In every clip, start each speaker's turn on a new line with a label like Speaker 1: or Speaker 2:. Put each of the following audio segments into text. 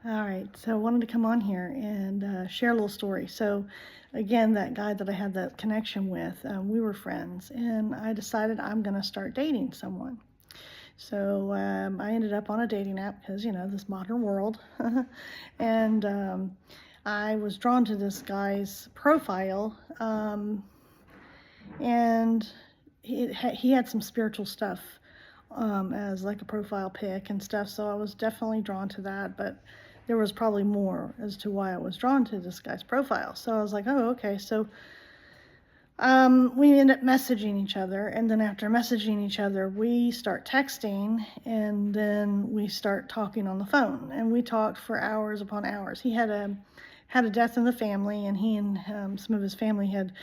Speaker 1: All right, so I wanted to come on here and share a little story. So, again, that guy that I had that connection with, we were friends, and I decided I'm going to start dating someone. So, I ended up on a dating app because, this modern world. and I was drawn to this guy's profile, and he had some spiritual stuff as like a profile pic and stuff. So I was definitely drawn to that, but there was probably more as to why I was drawn to this guy's profile. So I was like, oh, okay. So we end up messaging each other, and then after messaging each other, we start texting, and then we start talking on the phone, and we talked for hours upon hours. He had a death in the family, and he and some of his family had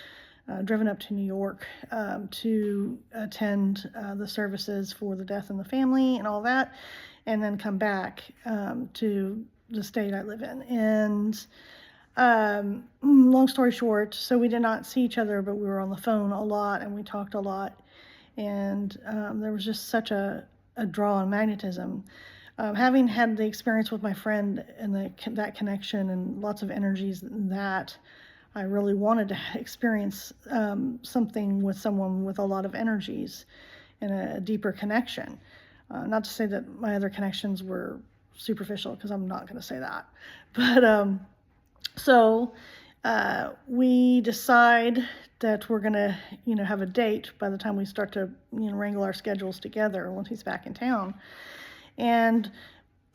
Speaker 1: driven up to New York to attend the services for the death in the family and all that, and then come back to the state I live in. And long story short, so we did not see each other, but we were on the phone a lot and we talked a lot. And there was just such a draw and magnetism. Having had the experience with my friend and that connection and lots of energies that I really wanted to experience something with someone with a lot of energies and a deeper connection. Not to say that my other connections were superficial, because I'm not going to say that. But so we decide that we're going to, have a date by the time we start to, wrangle our schedules together once he's back in town. And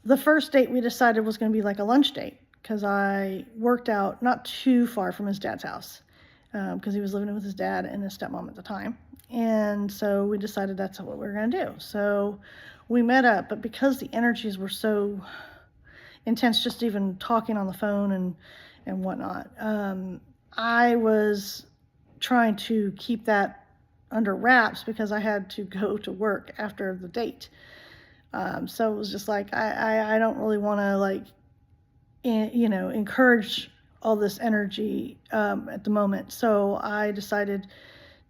Speaker 1: the first date we decided was going to be like a lunch date, because I worked out not too far from his dad's house, because he was living with his dad and his stepmom at the time. And so we decided that's what we were going to do. So we met up, but because the energies were so intense, just even talking on the phone and whatnot, I was trying to keep that under wraps because I had to go to work after the date. So it was just like, I don't really want to encourage all this energy at the moment. So I decided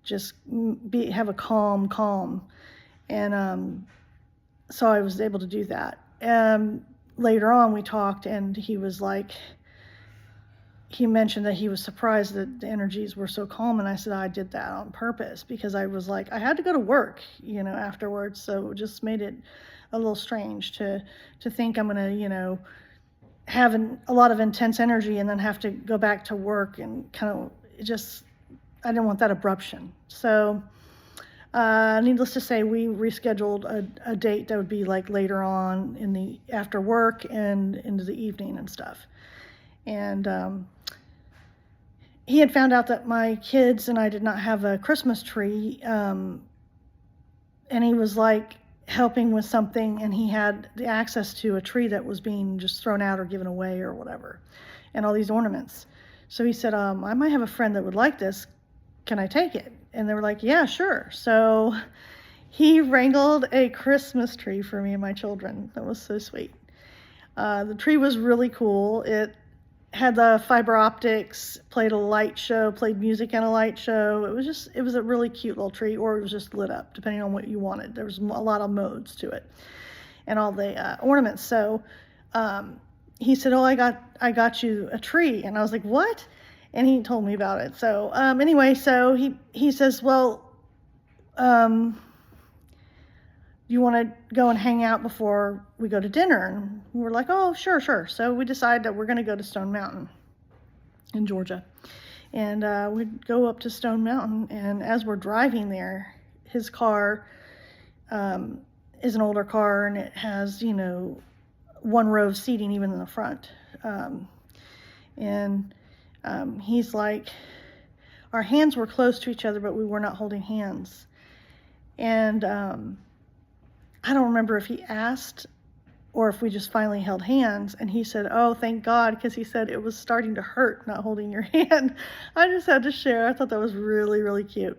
Speaker 1: just have a calm. And so I was able to do that. Later on we talked, and he mentioned that he was surprised that the energies were so calm, and I said I did that on purpose because I was like, I had to go to work, afterwards. So it just made it a little strange to think I'm gonna, have a lot of intense energy and then have to go back to work, and kind of I didn't want that abruption. So needless to say, we rescheduled a date that would be like later on after work and into the evening and stuff. And he had found out that my kids and I did not have a Christmas tree, and he was like helping with something, and he had the access to a tree that was being just thrown out or given away or whatever, and all these ornaments. So he said, I might have a friend that would like this. Can I take it? And they were like, yeah, sure. So he wrangled a Christmas tree for me and my children. That was so sweet. The tree was really cool. It had the fiber optics, played a light show, played music and a light show. It was a really cute little tree, or it was just lit up, depending on what you wanted. There was a lot of modes to it, and all the ornaments. So he said, oh, I got you a tree. And I was like, what? And he told me about it. So anyway, so he says, well, you want to go and hang out before we go to dinner? And we were like, oh, sure. So we decided that we're going to go to Stone Mountain in Georgia. And we'd go up to Stone Mountain, and as we're driving there, his car is an older car, and it has, one row of seating even in the front. He's like, our hands were close to each other, but we were not holding hands. And I don't remember if he asked or if we just finally held hands, and he said, oh, thank God, because he said it was starting to hurt not holding your hand. I just had to share. I thought that was really, really cute.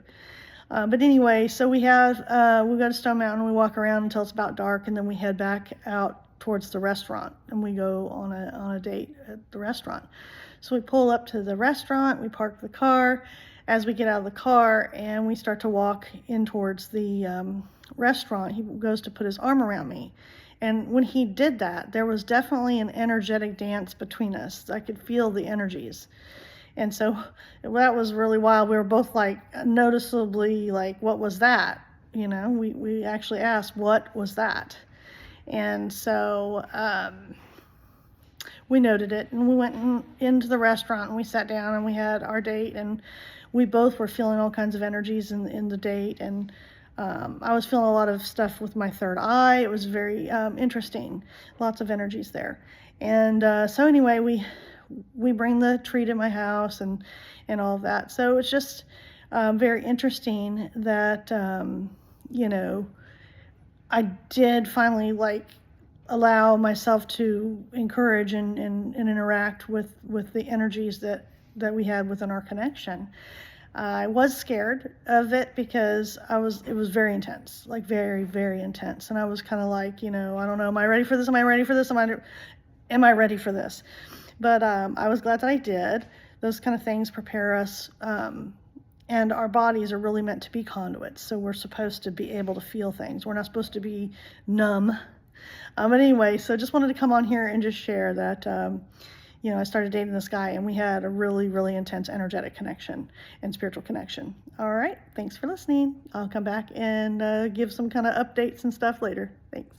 Speaker 1: But anyway, so we go to Stone Mountain, we walk around until it's about dark, and then we head back out towards the restaurant, and we go on a date at the restaurant. So we pull up to the restaurant, we park the car. As we get out of the car and we start to walk in towards the restaurant, he goes to put his arm around me, And when he did that, there was definitely an energetic dance between us. I could feel the energies. And so that was really wild. We were both like noticeably like, what was that? We actually asked, what was that? And so we noted it, and we went into the restaurant and we sat down and we had our date, and we both were feeling all kinds of energies in the date. And I was feeling a lot of stuff with my third eye. It was very interesting, lots of energies there. And so anyway, we bring the tree to my house and all of that. So it's just very interesting that I did finally like allow myself to encourage and interact with the energies that we had within our connection. I was scared of it because it was very intense, like very, very intense. And I was kind of like, I don't know, am I ready for this? Am I ready for this? Am I ready for this? But I was glad that I did. Those kind of things prepare us. And our bodies are really meant to be conduits. So we're supposed to be able to feel things. We're not supposed to be numb. But anyway, so just wanted to come on here and just share that, I started dating this guy and we had a really, really intense energetic connection and spiritual connection. All right. Thanks for listening. I'll come back and give some kind of updates and stuff later. Thanks.